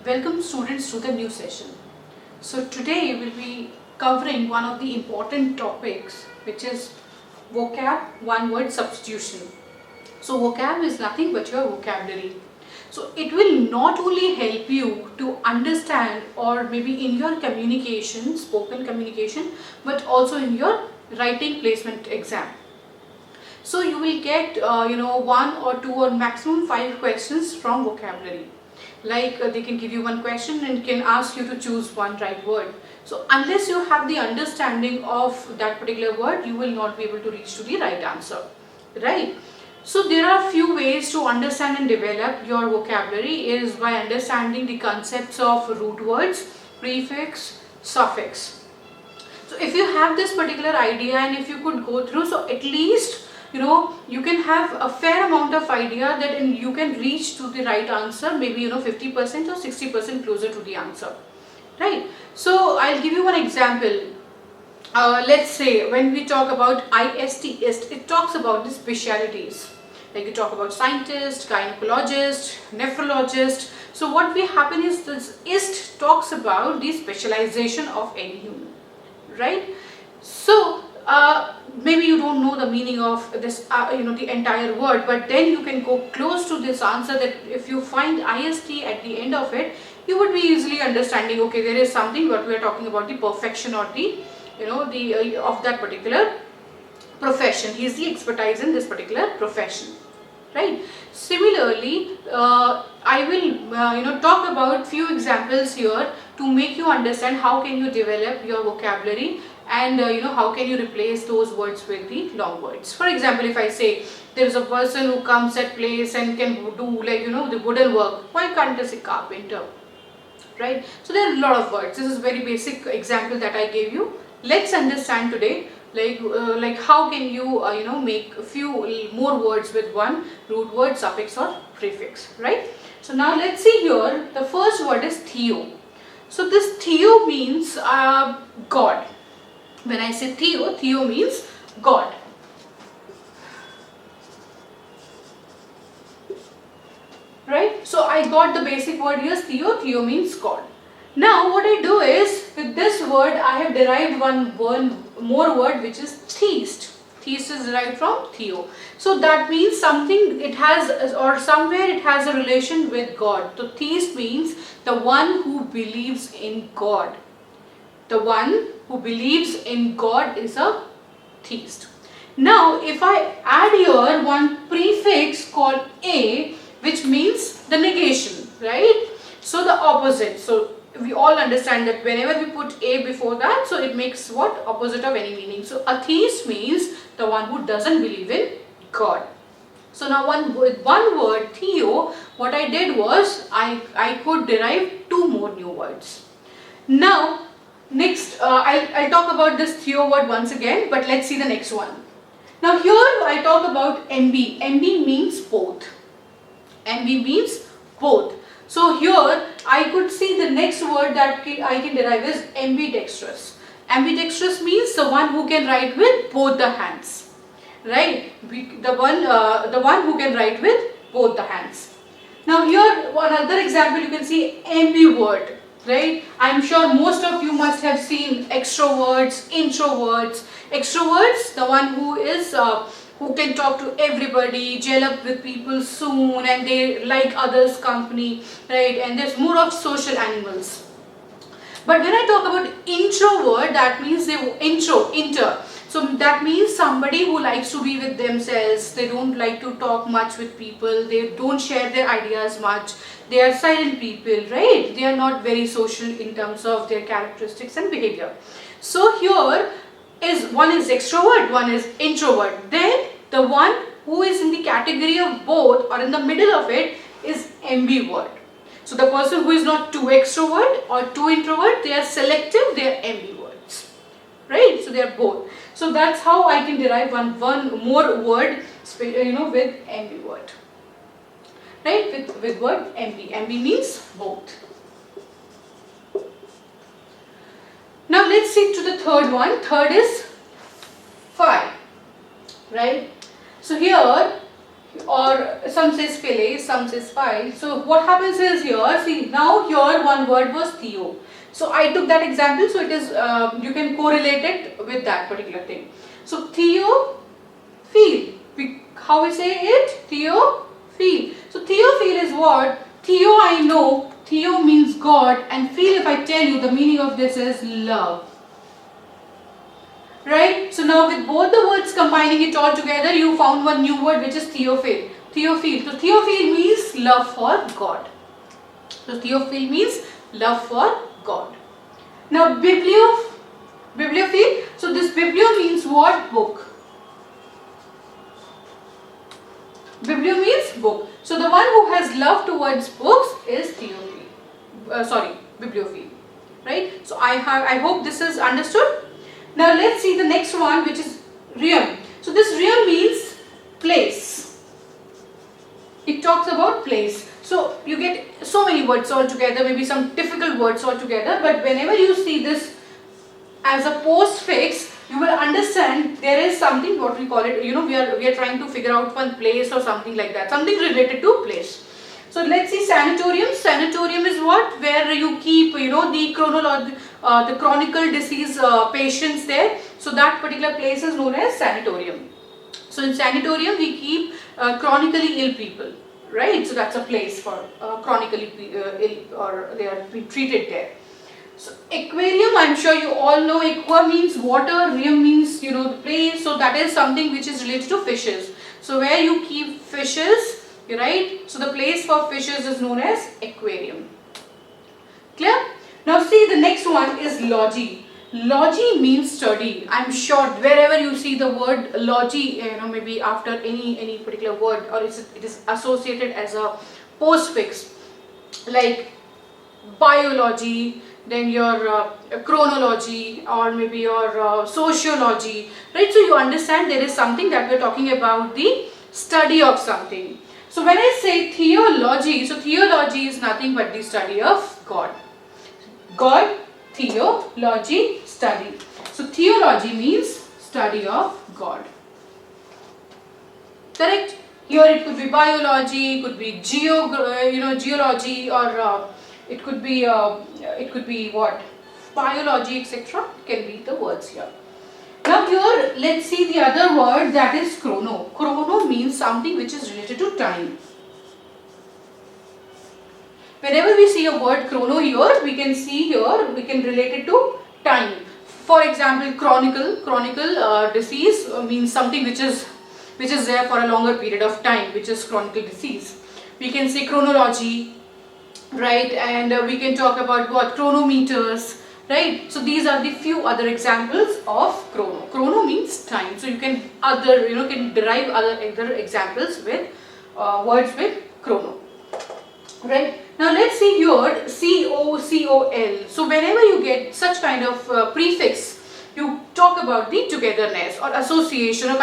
Welcome students to the new session. So today we'll be covering one of the important topics, which is vocab one word substitution. So vocab is nothing but your vocabulary. So it will not only help you to understand or maybe in your communication, spoken communication, but also in your writing placement exam. So you will get one or two or maximum 5 questions from vocabulary. Like they can give you one question and can ask you to choose one right word. So unless you have the understanding of that particular word, you will not be able to reach to the right answer, right? So there are a few ways to understand and develop your vocabulary is by understanding the concepts of root words, prefix, suffix. So if you have this particular idea and if you could go through, so at least you can have a fair amount of idea that you can reach to the right answer, maybe 50% or 60% closer to the answer, right? So I'll give you one example. Let's say when we talk about IST, it talks about the specialities. Like you talk about scientist, gynecologist, nephrologist. So what will happen is this IST talks about the specialization of any human, right? So maybe you don't know the meaning of this the entire word, but then you can go close to this answer that if you find IST at the end of it, you would be easily understanding, okay, there is something what we are talking about, the perfection or the of that particular profession. He is the expertise in this particular profession, right? Similarly, I will talk about few examples here to make you understand how can you develop your vocabulary and how can you replace those words with the long words. For example, if I say there is a person who comes at place and can do the wooden work, why can't I say carpenter, right? So there are a lot of words. This is very basic example that I gave you. Let's understand today like how can you make a few more words with one root word, suffix or prefix, right? So now let's see here. The first word is theo. So this theo means God. When I say theo, theo means God. Right? So I got the basic word here, theo. Theo means God. Now what I do is, with this word I have derived one more word, which is theist. Theist is derived from theo. So that means something it has, or somewhere it has a relation with God. So theist means the one who believes in God. The one who believes in God is a theist. Now if I add here one prefix called a, which means the negation, right? So the opposite. So we all understand that whenever we put a before that, so it makes what? Opposite of any meaning. So atheist means the one who doesn't believe in God. So now with one word theo, what I did was I could derive two more new words. Now next I'll talk about this theo word once again, but let's see the next one. Now here I talk about MB. MB means both. MB means both. So here I could see the next word that I can derive is ambidextrous. Ambidextrous means the one who can write with both the hands, right? The one who can write with both the hands. Now here another example, you can see ambivert, right? I'm sure most of you must have seen extroverts, introverts. Extroverts, the one who is who can talk to everybody, gel up with people soon, and they like others' company, right? And there's more of social animals. But when I talk about introvert, that means inter. So that means somebody who likes to be with themselves. They don't like to talk much with people. They don't share their ideas much. They are silent people, right? They are not very social in terms of their characteristics and behavior. So here one is extrovert, one is introvert. Then the one who is in the category of both or in the middle of it is ambivert. So the person who is not too extrovert or too introvert, they are selective, they are ambiverts, right? So they are both. So that's how I can derive one more word, with ambivert, right? With word ambi. Ambi means both. Now let's see to the third one. Third is phi, right? So here or some says Phile, some says Phile. So what happens is here, see now here one word was Theo. So I took that example, so it is, you can correlate it with that particular thing. So Theo, feel. How we say it? Theo, feel. So Theo, feel is what? Theo I know, Theo means God, and feel, if I tell you, the meaning of this is love. Right? So now with both the words combining it all together, you found one new word which is theophil. Theophil. So theophil means love for God. So theophil means love for God. Now bibliophile. So this biblio means what? Book. Biblio means book. So the one who has love towards books is bibliophile. Right? So I hope this is understood. Now let's see the next one, which is realm. So this realm means place. It talks about place. So you get so many words all together, maybe some difficult words all together, but whenever you see this as a postfix, you will understand there is something, what we call it, we are trying to figure out one place or something like that, something related to place. So let's see sanatorium. Sanatorium is what? Where you keep, the chronic disease patients there. So that particular place is known as sanatorium. So in sanatorium we keep chronically ill people, right? So that's a place for chronically ill, or they are being treated there. So aquarium, I'm sure you all know, aqua means water, rium means the place. So that is something which is related to fishes. So where you keep fishes, right? So the place for fishes is known as aquarium. Clear? Now see, the next one is logy. Logy means study. I'm sure wherever you see the word logy, maybe after any particular word, or it is associated as a postfix, like biology, then your chronology, or maybe your sociology, right? So you understand there is something that we are talking about, the study of something. So when I say theology, so theology is nothing but the study of God. God, theology, study. So theology means study of God. Correct? Here it could be biology, could be geology, or it could be what? Biology, etc. Can be the words here. Now here, let's see the other word, that is chrono. Chrono means something which is related to time. Whenever we see a word chrono here, we can relate it to time. For example, chronicle disease means something which is there for a longer period of time, which is chronic disease. We can say chronology, right? And we can talk about what? Chronometers, right? So these are the few other examples of chrono. Chrono means time. So you can derive other examples with words with chrono, right? Now let's see here COCOL. So whenever you get such kind of prefix, you talk about the togetherness or association, or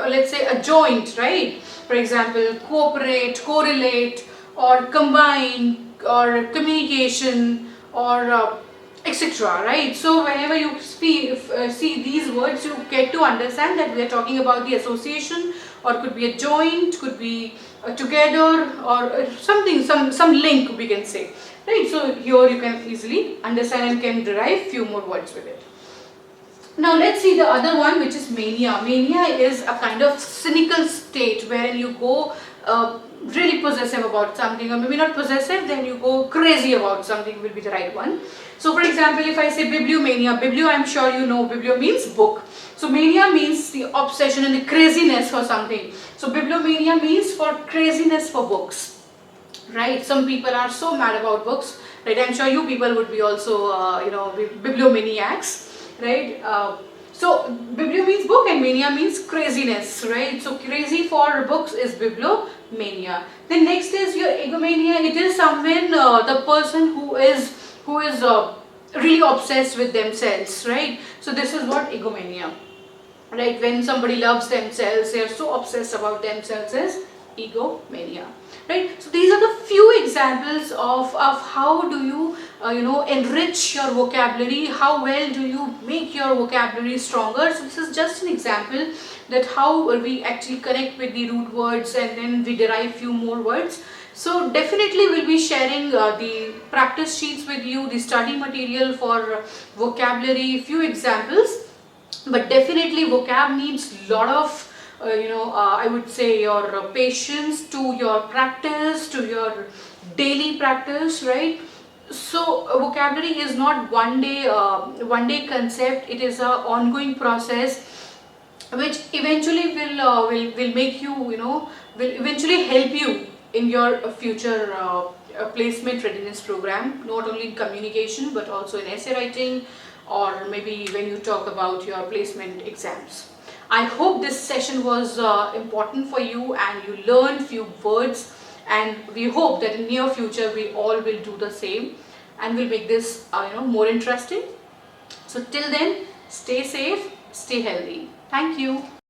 let's say a joint, right? For example, cooperate, correlate, or combine, or communication, or etc. Right? So whenever you see these words, you get to understand that we are talking about the association, or could be a joint, could be together, or something, some link we can say. Right? So here you can easily understand and can derive few more words with it. Now let's see the other one, which is mania. Mania is a kind of cynical state wherein you go really possessive about something, or maybe not possessive, then you go crazy about something will be the right one. So for example, if I say bibliomania, biblio, I'm sure you know, biblio means book. So mania means the obsession and the craziness for something. So bibliomania means for craziness for books, right? Some people are so mad about books, right? I'm sure you people would be also, bibliomaniacs, right? So biblio means book and mania means craziness, right? So crazy for books is bibliomania. Then next is your egomania. It is someone, the person who is really obsessed with themselves, right? So this is what egomania, right? When somebody loves themselves, they are so obsessed about themselves, is egomania, right? So these are the few examples of how do you enrich your vocabulary, how well do you make your vocabulary stronger. So this is just an example that how we actually connect with the root words and then we derive few more words. So definitely we'll be sharing the practice sheets with you, the study material for vocabulary, few examples. But definitely vocab needs lot of I would say your patience, to your practice, to your daily practice, right? So vocabulary is not one day concept. It is a ongoing process which eventually will make you, will eventually help you in your future placement readiness program, not only in communication but also in essay writing, or maybe when you talk about your placement exams. I hope this session was important for you and you learned few words, and we hope that in near future we all will do the same and will make this more interesting. So till then, stay safe, stay healthy. Thank you.